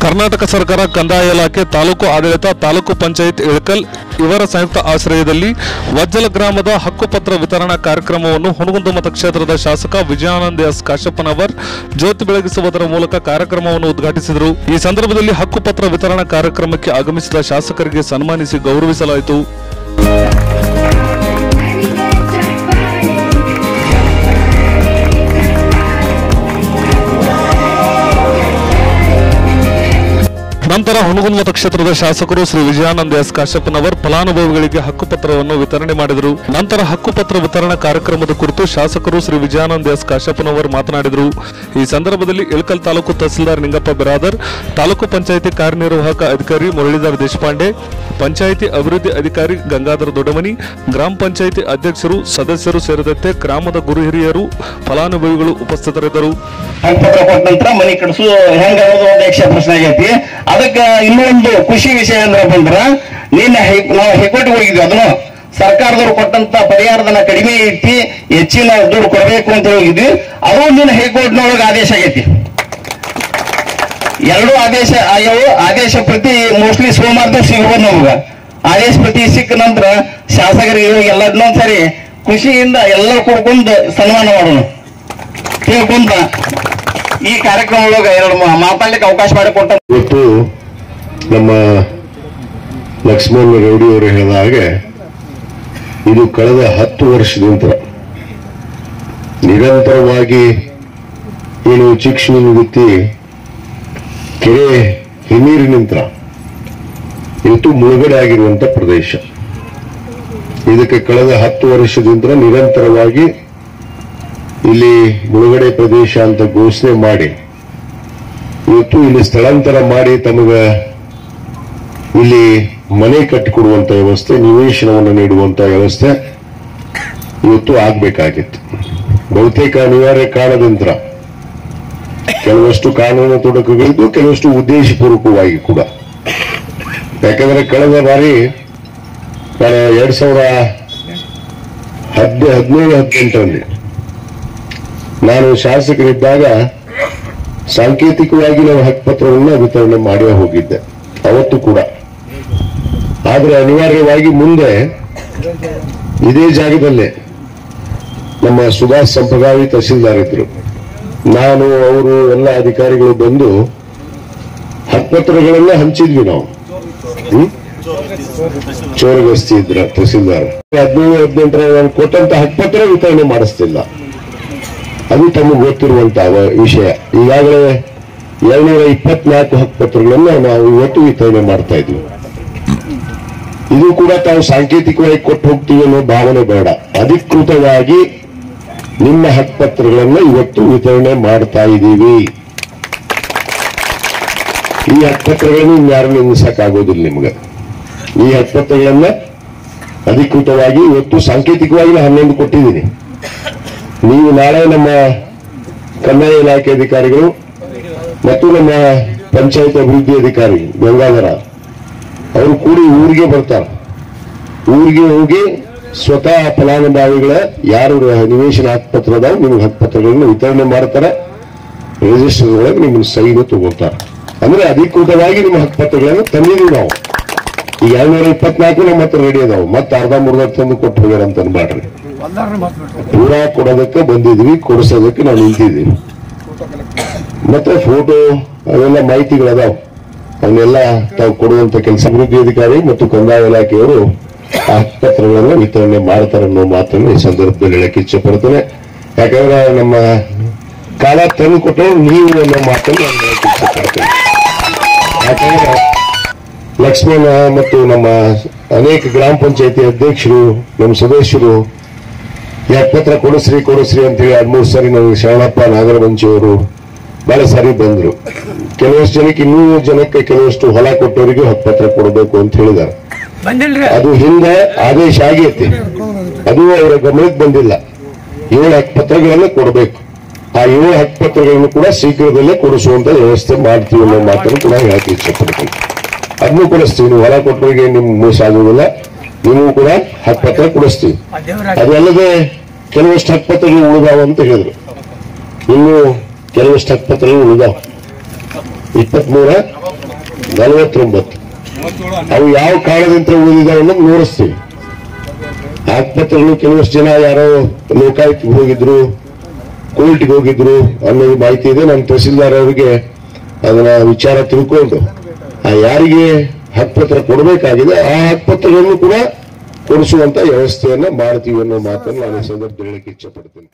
ಕರ್ನಾಟಕ ಸರ್ಕಾರ ಕಂದಾಯ ಇಲಾಖೆ ತಾಲೂಕು ಆಡಳಿತ ತಾಲೂಕು ಪಂಚಾಯತ್ ಇಳಕಲ್ ಇವರ ಸಂಯುಕ್ತ ಆಶ್ರಯದಲ್ಲಿ ವಜ್ಜಲ ಗ್ರಾಮದ ಹಕ್ಕುಪತ್ರ ವಿತರಣಾ ಕಾರ್ಯಕ್ರಮವನ್ನು ಹುನಗುಂದ ಮತಕ್ಷೇತ್ರದ ಶಾಸಕ ವಿಜಯಾನಂದ ಎಸ್ ಕಾಶಪ್ಪನವರ್ ಜ್ಯೋತಿ ಬೆಳಗಿಸುವುದರ ಮೂಲಕ ಕಾರ್ಯಕ್ರಮವನ್ನು ಉದ್ಘಾಟಿಸಿದರು. ಈ ಸಂದರ್ಭದಲ್ಲಿ ಹಕ್ಕುಪತ್ರ ವಿತರಣಾ ಕಾರ್ಯಕ್ರಮಕ್ಕೆ ಆಗಮಿಸಿದ ಶಾಸಕರಿಗೆ ಸನ್ಮಾನಿಸಿ ಗೌರವಿಸಲಾಯಿತು. ನಂತರ ಹುನಗುಂದ ಮತಕ್ಷೇತ್ರದ ಶಾಸಕರು ಶ್ರೀ ವಿಜಯಾನಂದ ಎಸ್ ಕಾಶಪ್ಪನವರ್ ಫಲಾನುಭವಿಗಳಿಗೆ ಹಕ್ಕುಪತ್ರವನ್ನು ವಿತರಣೆ ಮಾಡಿದರು. ನಂತರ ಹಕ್ಕುಪತ್ರ ವಿತರಣಾ ಕಾರ್ಯಕ್ರಮದ ಕುರಿತು ಶಾಸಕರು ಶ್ರೀ ವಿಜಯಾನಂದ ಎಸ್ ಕಾಶಪ್ಪನವರ್ ಮಾತನಾಡಿದರು. ಈ ಸಂದರ್ಭದಲ್ಲಿ ಇಳಕಲ್ ತಾಲೂಕು ತಹಸೀಲ್ದಾರ್ ನಿಂಗಪ್ಪ ಬಿರಾದರ್, ತಾಲೂಕು ಪಂಚಾಯಿತಿ ಕಾರ್ಯನಿರ್ವಾಹಕ ಅಧಿಕಾರಿ ಮುರಳೀಧರ್ ದೇಶಪಾಂಡೆ, ಪಂಚಾಯಿತಿ ಅಭಿವೃದ್ಧಿ ಅಧಿಕಾರಿ ಗಂಗಾಧರ ದೊಡ್ಡಮನಿ, ಗ್ರಾಮ ಪಂಚಾಯಿತಿ ಅಧ್ಯಕ್ಷರು ಸದಸ್ಯರು ಸೇರಿದಂತೆ ಗ್ರಾಮದ ಗುರು ಹಿರಿಯರು ಫಲಾನುಭವಿಗಳು ಉಪಸ್ಥಿತರಿದ್ದರು. ಅದಕ್ಕೆ ಇನ್ನೊಂದು ಖುಷಿ ವಿಷಯ ಏನಪ್ಪ ಅಂದ್ರ ನಿನ್ನೆ ನಾವು ಹೈಕೋರ್ಟ್ಗೆ ಹೋಗಿದ್ವಿ. ಅದನ್ನು ಸರ್ಕಾರದವ್ರು ಕೊಟ್ಟಂತ ಪರಿಹಾರಧನ ಕಡಿಮೆ ಐತಿ, ಹೆಚ್ಚಿನ ದುಡ್ಡು ಕೊಡಬೇಕು ಅಂತ ಹೋಗಿದ್ವಿ. ಅದು ನಿನ್ನ ಹೈಕೋರ್ಟ್ನೊಳಗೆ ಆದೇಶ ಆಗೈತಿ. ಎರಡು ಆದೇಶ ಆಗ್ಯಾವು. ಆದೇಶ ಪ್ರತಿ ಮೋಸ್ಟ್ಲಿ ಸೋಮವಾರದ ಸಿಗ್ಬೋದು ನಮಗ. ಆದೇಶ ಪ್ರತಿ ಸಿಕ್ಕ ನಂತರ ಶಾಸಕರಿಗೆ ಎಲ್ಲ ಇನ್ನೊಂದ್ಸರಿ ಖುಷಿಯಿಂದ ಎಲ್ಲ ಕೊಡ್ಕೊಂಡು ಸನ್ಮಾನ ಮಾಡೋಣ ತಿಳ್ಕೊಂಡ ಈ ಕಾರ್ಯಕ್ರಮ ಒಳಗೆ ಎರಡು ಮಾತಾಡ್ಲಿಕ್ಕೆ ಅವಕಾಶ ಮಾಡಿಕೊಟ್ಟ. ಇವತ್ತು ನಮ್ಮ ಲಕ್ಷ್ಮಣ ಗೌಡಿ ಅವರು ಹೇಳಿದ ಹಾಗೆ ಇದು ಕಳೆದ 10 ವರ್ಷದಿಂದ ನಿರಂತರವಾಗಿ ಏನು ಚಿಕ್ಷಣ ನಿವೃತ್ತಿ ಕೆರೆ ಹಿನ್ನೀರಿನಿಂದ ಇವತ್ತು ಮುಳುಗಡೆ ಆಗಿರುವಂತ ಪ್ರದೇಶ. ಇದಕ್ಕೆ ಕಳೆದ 10 ವರ್ಷದಿಂದ ನಿರಂತರವಾಗಿ ಇಲ್ಲಿ ಮುಳುಗಡೆ ಪ್ರದೇಶ ಅಂತ ಘೋಷಣೆ ಮಾಡಿ ಇವತ್ತು ಇಲ್ಲಿ ಸ್ಥಳಾಂತರ ಮಾಡಿ ತಮಗ ಇಲ್ಲಿ ಮನೆ ಕಟ್ಟಿಕೊಡುವಂತ ವ್ಯವಸ್ಥೆ, ನಿವೇಶನವನ್ನು ನೀಡುವಂತ ವ್ಯವಸ್ಥೆ ಇವತ್ತು ಆಗ್ಬೇಕಾಗಿತ್ತು. ಬಹುತೇಕ ಅನಿವಾರ್ಯ ಕಾರಣದಿಂದ ಕೆಲವಷ್ಟು ಕಾನೂನು ತೊಡಕುಗಳಿದ್ದು, ಕೆಲವಷ್ಟು ಉದ್ದೇಶಪೂರ್ವಕವಾಗಿ ಕೂಡ. ಯಾಕಂದ್ರೆ ಕಳೆದ ಬಾರಿ ನಾನು 2017-18ರಲ್ಲಿ ನಾನು ಶಾಸಕರಿದ್ದಾಗ ಸಾಂಕೇತಿಕವಾಗಿ ನಾವು ಹಕ್ಕುಪತ್ರವನ್ನು ವಿತರಣೆ ಮಾಡಿ ಹೋಗಿದ್ದೆ ಅವತ್ತು ಕೂಡ. ಆದ್ರೆ ಅನಿವಾರ್ಯವಾಗಿ ಮುಂದೆ ಇದೇ ಜಾಗದಲ್ಲೇ ನಮ್ಮ ಸುಭಾಷ್ ಸಂಪಗಾವಿ ತಹಸೀಲ್ದಾರ್ ಇದ್ರು, ನಾನು ಅವರು ಎಲ್ಲ ಅಧಿಕಾರಿಗಳು ಬಂದು ಹಕ್ಕುಪತ್ರಗಳನ್ನ ಹಂಚಿದ್ವಿ. ನಾವು ಚೋರಗಸ್ತಿ ಇದ್ರ ತಹಸೀಲ್ದಾರ್ 17-18 ನಾನು ಕೊಟ್ಟಂತ ಹಕ್ಕುಪತ್ರ ವಿತರಣೆ ಮಾಡಿಸ್ತಿಲ್ಲ. ಅದು ತಮಗೆ ಗೊತ್ತಿರುವಂತಹ ವಿಷಯ. ಈಗಾಗಲೇ 224 ಹಕ್ಕುಪತ್ರಗಳನ್ನ ನಾವು ಇವತ್ತು ವಿತರಣೆ ಮಾಡ್ತಾ ಇದ್ವಿ. ಇದು ಕೂಡ ತಾವು ಸಾಂಕೇತಿಕವಾಗಿ ಕೊಟ್ಟು ಹೋಗ್ತೀವಿ ಅನ್ನೋ ಭಾವನೆ ಬೇಡ. ಅಧಿಕೃತವಾಗಿ ನಿಮ್ಮ ಹಕ್ಕುಪತ್ರಗಳನ್ನ ಇವತ್ತು ವಿತರಣೆ ಮಾಡ್ತಾ ಇದ್ದೀವಿ. ಈ ಹಕ್ಕುಪತ್ರಗಳನ್ನು ಇನ್ಯಾರು ನಿಲ್ಲಿಸಕ್ಕಾಗೋದಿಲ್ಲ ನಿಮ್ಗೆ. ಈ ಹಕ್ಕುಪತ್ರಗಳನ್ನ ಅಧಿಕೃತವಾಗಿ ಇವತ್ತು ಸಾಂಕೇತಿಕವಾಗಿ 11 ಕೊಟ್ಟಿದ್ದೀನಿ. ನೀವು ನಾಳೆ ನಮ್ಮ ಕಂದಾಯ ಇಲಾಖೆ ಅಧಿಕಾರಿಗಳು ಮತ್ತು ನಮ್ಮ ಪಂಚಾಯತ್ ಅಭಿವೃದ್ಧಿ ಅಧಿಕಾರಿ ಗಂಗಾಧರ ಅವರು ಕೂಡಿ ಊರಿಗೆ ಬರ್ತಾರೆ. ಊರಿಗೆ ಹೋಗಿ ಸ್ವತಃ ಫಲಾನುಭವಿಗಳ ಯಾರು ನಿವೇಶನ ಹಕ್ಕುಪತ್ರ ಅದಾವ ನಿಮ್ಗೆ ಹಕ್ಕುಪತ್ರಗಳನ್ನು ವಿತರಣೆ ಮಾಡ್ತಾರೆ. ರಿಜಿಸ್ಟರ್ ಒಳಗೆ ನಿಮ್ಮ ಸೈನು ತಗೋತಾರೆ. ಅಂದ್ರೆ ಅಧಿಕೃತವಾಗಿ ನಿಮ್ಮ ಹಕ್ಕುಪತ್ರಗಳನ್ನು ತಂದಿದ್ದೀವಿ ನಾವು. ಈ 224 ನಮ್ಮ ಹತ್ರ ರೆಡಿ ಅದಾವ. ಮತ್ತೆ ಅರ್ಧ ತಂದು ಕೊಟ್ಟು ಹೋಗ್ಯಾರ ಅಂತ ಅನ್ಬಾಡ್ರಿ. ಪೂರಾ ಕೊಡೋದಕ್ಕೆ ಬಂದಿದ್ವಿ, ಕೊಡಿಸೋದಕ್ಕೆ ನಾವು ನಿಂತಿದ್ದೀವಿ. ಮತ್ತೆ ಫೋಟೋ ಅವೆಲ್ಲ ಮಾಹಿತಿಗಳದಾವ, ಅವನ್ನೆಲ್ಲ ತಾವು ಕೊಡುವಂತ ಕೆಲಸ ಅಭಿವೃದ್ಧಿ ಅಧಿಕಾರಿ ಮತ್ತು ಕಂದಾಯ ಇಲಾಖೆಯವರು ಆ ಹಕ್ಕುಪತ್ರಗಳನ್ನು ವಿತರಣೆ ಮಾಡ್ತಾರೆ ಅನ್ನೋ ಮಾತನ್ನು ಈ ಸಂದರ್ಭದಲ್ಲಿ ಹೇಳಕ್ಕೆ ಇಚ್ಛೆ ಪಡ್ತೇನೆ. ಯಾಕಂದ್ರೆ ನಮ್ಮ ಕಾಲ ತಂದು ಕೊಟ್ಟರು ನೀವು ಅನ್ನೋ ಮಾತನ್ನು ನಾನು ಹೇಳಕ್ಕೆ ಇಚ್ಛೆ ಪಡ್ತೇನೆ. ಯಾಕಂದ್ರೆ ಲಕ್ಷ್ಮಣ ಮತ್ತು ನಮ್ಮ ಅನೇಕ ಗ್ರಾಮ ಪಂಚಾಯತಿ ಅಧ್ಯಕ್ಷರು, ನಮ್ಮ ಸದಸ್ಯರು ಹಕ್ಕುಪತ್ರ ಕೊಡಿಸ್ರಿ ಅಂತೇಳಿ 2-3 ಸಾರಿ ನನಗೆ ಶರಣಪ್ಪ ನಾಗರವಂಚಿಯವರು ಬಹಳ ಸಾರಿ ಬಂದ್ರು. ಕೆಲವಷ್ಟು ಜನಕ್ಕೆ, 200 ಜನಕ್ಕೆ ಕೆಲವಷ್ಟು ಹೊಲ ಕೊಟ್ಟವರಿಗೂ ಹಕ್ಕುಪತ್ರ ಕೊಡಬೇಕು ಅಂತ ಹೇಳಿದ್ದಾರೆ. ಅದು ಹಿಂದೆ ಆದೇಶ ಆಗೈತಿ, ಅದು ಅವರ ಗಮನಕ್ಕೆ ಬಂದಿಲ್ಲ. 7 ಹಕ್ಕುಪತ್ರಗಳನ್ನು ಕೊಡಬೇಕು. ಆ 7 ಹಕ್ಕುಪತ್ರಗಳನ್ನು ಕೂಡ ಶೀಘ್ರದಲ್ಲೇ ಕೊಡಿಸುವಂತ ವ್ಯವಸ್ಥೆ ಮಾಡ್ತೀವಿ ಅನ್ನೋ ಮಾತನ್ನು ಕೂಡ ಹೇಳಕ್ಕೆ ಇಚ್ಛೆ ಪಡ್ತೀನಿ. ಅದನ್ನು ಕೊಡಿಸ್ತೀವಿ. ನೀವು ಹೊಲ ಕೊಟ್ಟವರಿಗೆ ನಿಮ್ಗೆ ಮೋಸ ಆಗುವುದಿಲ್ಲ, ನೀವು ಕೂಡ ಹಕ್ಕುಪತ್ರ ಕೊಡಿಸ್ತೀವಿ. ಅದಲ್ಲದೆ ಕೆಲವಷ್ಟು ಹಕ್ಕುಪತ್ರಗಳು ಉಳಿದಾವ ಅಂತ ಹೇಳಿದ್ರು. ಇನ್ನು ಕೆಲವಷ್ಟು ಹಕ್ಕುಪತ್ರಗಳು ಉಳಿದಾವ. 23 49 ಅವು ಯಾವ ಕಾರಣದಿಂದ ಉಳಿದಿದ್ದಾವನ್ನ ನೋಡಿಸ್ತೀವಿ. ಹಕ್ಕುಪತ್ರಗಳು ಕೆಲವಷ್ಟು ಜನ ಯಾರೋ ಲೋಕಾಯುಕ್ತಕ್ಕೆ ಹೋಗಿದ್ರು, ಕೋರ್ಟ್ಗೆ ಹೋಗಿದ್ರು ಅನ್ನೋದು ಮಾಹಿತಿ ಇದೆ. ನಮ್ಮ ತಹಸೀಲ್ದಾರ್ ಅವರಿಗೆ ಅದನ್ನ ವಿಚಾರ ತಿಳ್ಕೊಂಡು ಯಾರಿಗೆ ಹಕ್ಕುಪತ್ರ ಕೊಡಬೇಕಾಗಿದೆ ಆ ಹಕ್ಕುಪತ್ರಗಳನ್ನು ಕೂಡ ಕೊಡಿಸುವಂತ ವ್ಯವಸ್ಥೆಯನ್ನ ಮಾಡ್ತೀವಿ ಅನ್ನೋ ಮಾತನ್ನು ನಾನು ಈ ಸಂದರ್ಭದಲ್ಲಿ ಹೇಳಕ್ಕೆ ಇಚ್ಛೆ ಪಡ್ತೀನಿ.